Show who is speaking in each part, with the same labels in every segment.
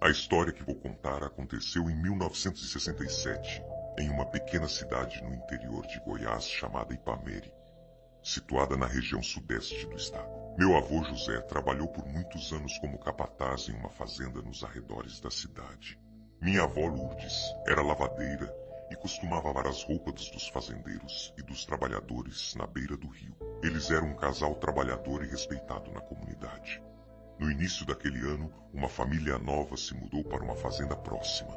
Speaker 1: A história que vou contar aconteceu em 1967, em uma pequena cidade no interior de Goiás chamada Ipameri, situada na região sudeste do estado. Meu avô José trabalhou por muitos anos como capataz em uma fazenda nos arredores da cidade. Minha avó Lourdes era lavadeira e costumava lavar as roupas dos fazendeiros e dos trabalhadores na beira do rio. Eles eram um casal trabalhador e respeitado na comunidade. No início daquele ano, uma família nova se mudou para uma fazenda próxima.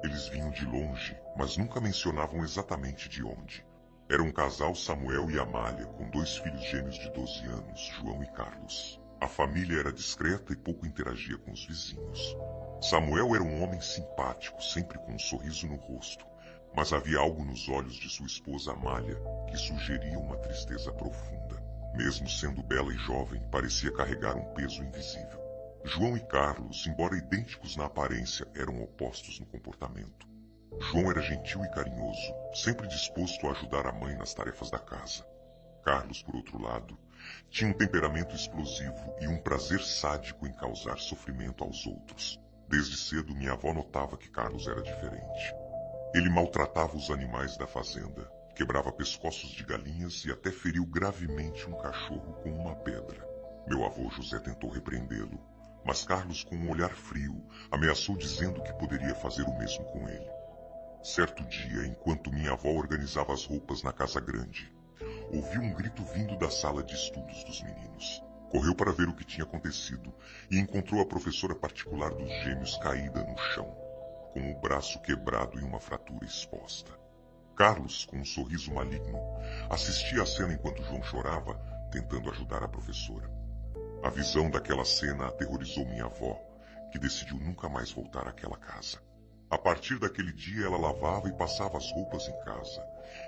Speaker 1: Eles vinham de longe, mas nunca mencionavam exatamente de onde. Era um casal Samuel e Amália, com 2 filhos gêmeos de 12 anos, João e Carlos. A família era discreta e pouco interagia com os vizinhos. Samuel era um homem simpático, sempre com um sorriso no rosto, mas havia algo nos olhos de sua esposa Amália que sugeria uma tristeza profunda. Mesmo sendo bela e jovem, parecia carregar um peso invisível. João e Carlos, embora idênticos na aparência, eram opostos no comportamento. João era gentil e carinhoso, sempre disposto a ajudar a mãe nas tarefas da casa. Carlos, por outro lado, tinha um temperamento explosivo e um prazer sádico em causar sofrimento aos outros. Desde cedo, minha avó notava que Carlos era diferente. Ele maltratava os animais da fazenda, quebrava pescoços de galinhas e até feriu gravemente um cachorro com uma pedra. Meu avô José tentou repreendê-lo, mas Carlos, com um olhar frio, ameaçou dizendo que poderia fazer o mesmo com ele. Certo dia, enquanto minha avó organizava as roupas na casa grande, ouviu um grito vindo da sala de estudos dos meninos. Correu para ver o que tinha acontecido e encontrou a professora particular dos gêmeos caída no chão, com o braço quebrado e uma fratura exposta. Carlos, com um sorriso maligno, assistia à cena enquanto João chorava, tentando ajudar a professora. A visão daquela cena aterrorizou minha avó, que decidiu nunca mais voltar àquela casa. A partir daquele dia, ela lavava e passava as roupas em casa,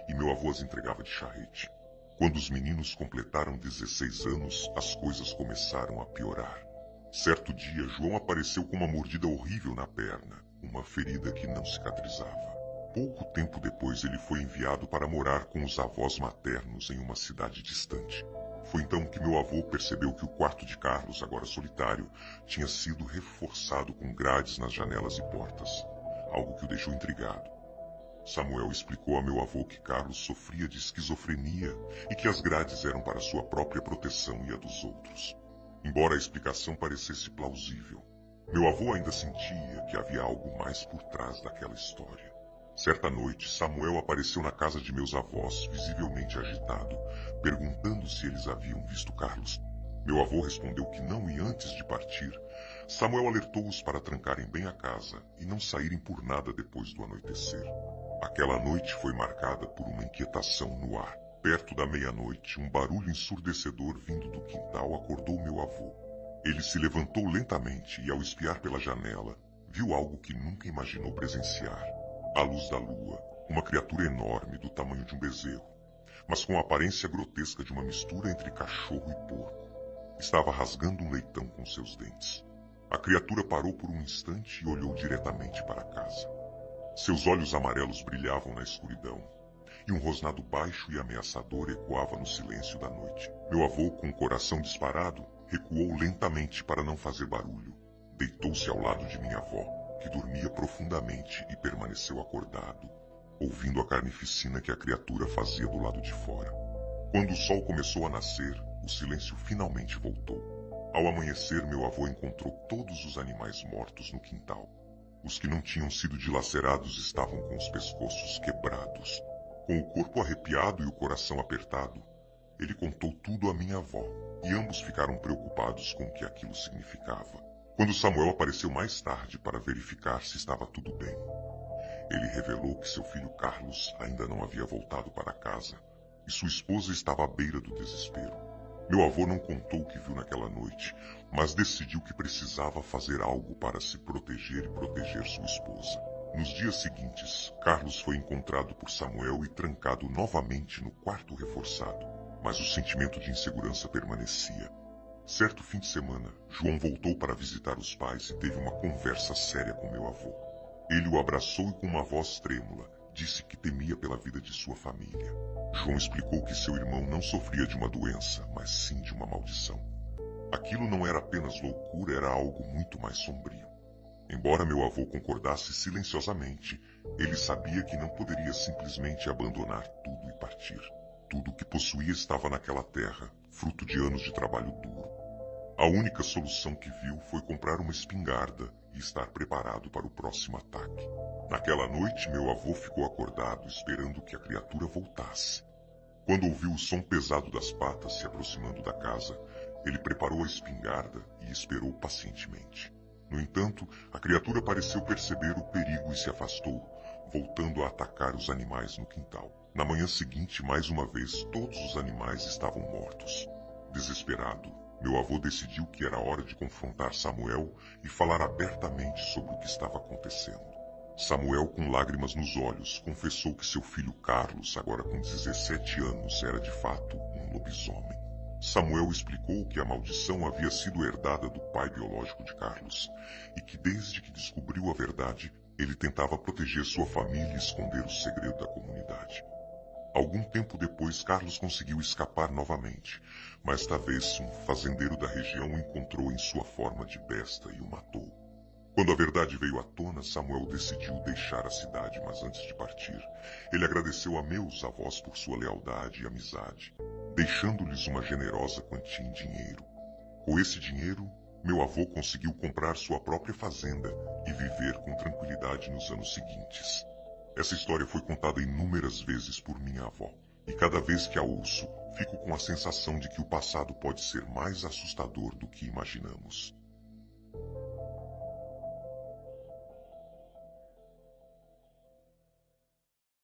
Speaker 1: e meu avô as entregava de charrete. Quando os meninos completaram 16 anos, as coisas começaram a piorar. Certo dia, João apareceu com uma mordida horrível na perna, uma ferida que não cicatrizava. Pouco tempo depois, ele foi enviado para morar com os avós maternos em uma cidade distante. Foi então que meu avô percebeu que o quarto de Carlos, agora solitário, tinha sido reforçado com grades nas janelas e portas, algo que o deixou intrigado. Samuel explicou a meu avô que Carlos sofria de esquizofrenia e que as grades eram para sua própria proteção e a dos outros. Embora a explicação parecesse plausível, meu avô ainda sentia que havia algo mais por trás daquela história. Certa noite, Samuel apareceu na casa de meus avós, visivelmente agitado, perguntando se eles haviam visto Carlos. Meu avô respondeu que não e antes de partir, Samuel alertou-os para trancarem bem a casa e não saírem por nada depois do anoitecer. Aquela noite foi marcada por uma inquietação no ar. Perto da meia-noite, um barulho ensurdecedor vindo do quintal acordou meu avô. Ele se levantou lentamente e, ao espiar pela janela, viu algo que nunca imaginou presenciar. À luz da lua, uma criatura enorme do tamanho de um bezerro, mas com a aparência grotesca de uma mistura entre cachorro e porco. Estava rasgando um leitão com seus dentes. A criatura parou por um instante e olhou diretamente para a casa. Seus olhos amarelos brilhavam na escuridão, e um rosnado baixo e ameaçador ecoava no silêncio da noite. Meu avô, com o coração disparado, recuou lentamente para não fazer barulho. Deitou-se ao lado de minha avó, que dormia profundamente, e permaneceu acordado, ouvindo a carnificina que a criatura fazia do lado de fora. Quando o sol começou a nascer, o silêncio finalmente voltou. Ao amanhecer, meu avô encontrou todos os animais mortos no quintal. Os que não tinham sido dilacerados estavam com os pescoços quebrados. Com o corpo arrepiado e o coração apertado, ele contou tudo à minha avó, e ambos ficaram preocupados com o que aquilo significava. Quando Samuel apareceu mais tarde para verificar se estava tudo bem, ele revelou que seu filho Carlos ainda não havia voltado para casa e sua esposa estava à beira do desespero. Meu avô não contou o que viu naquela noite, mas decidiu que precisava fazer algo para se proteger e proteger sua esposa. Nos dias seguintes, Carlos foi encontrado por Samuel e trancado novamente no quarto reforçado, mas o sentimento de insegurança permanecia. Certo fim de semana, João voltou para visitar os pais e teve uma conversa séria com meu avô. Ele o abraçou e, com uma voz trêmula, disse que temia pela vida de sua família. João explicou que seu irmão não sofria de uma doença, mas sim de uma maldição. Aquilo não era apenas loucura, era algo muito mais sombrio. Embora meu avô concordasse silenciosamente, ele sabia que não poderia simplesmente abandonar tudo e partir. Tudo o que possuía estava naquela terra, fruto de anos de trabalho duro. A única solução que viu foi comprar uma espingarda e estar preparado para o próximo ataque. Naquela noite, meu avô ficou acordado, esperando que a criatura voltasse. Quando ouviu o som pesado das patas se aproximando da casa, ele preparou a espingarda e esperou pacientemente. No entanto, a criatura pareceu perceber o perigo e se afastou, voltando a atacar os animais no quintal. Na manhã seguinte, mais uma vez, todos os animais estavam mortos. Desesperado, meu avô decidiu que era hora de confrontar Samuel e falar abertamente sobre o que estava acontecendo. Samuel, com lágrimas nos olhos, confessou que seu filho Carlos, agora com 17 anos, era de fato um lobisomem. Samuel explicou que a maldição havia sido herdada do pai biológico de Carlos e que desde que descobriu a verdade, ele tentava proteger sua família e esconder o segredo da comunidade. Algum tempo depois, Carlos conseguiu escapar novamente, mas desta vez um fazendeiro da região o encontrou em sua forma de besta e o matou. Quando a verdade veio à tona, Samuel decidiu deixar a cidade, mas antes de partir, ele agradeceu a meus avós por sua lealdade e amizade, deixando-lhes uma generosa quantia em dinheiro. Com esse dinheiro, meu avô conseguiu comprar sua própria fazenda e viver com tranquilidade nos anos seguintes. Essa história foi contada inúmeras vezes por minha avó, e cada vez que a ouço, fico com a sensação de que o passado pode ser mais assustador do que imaginamos.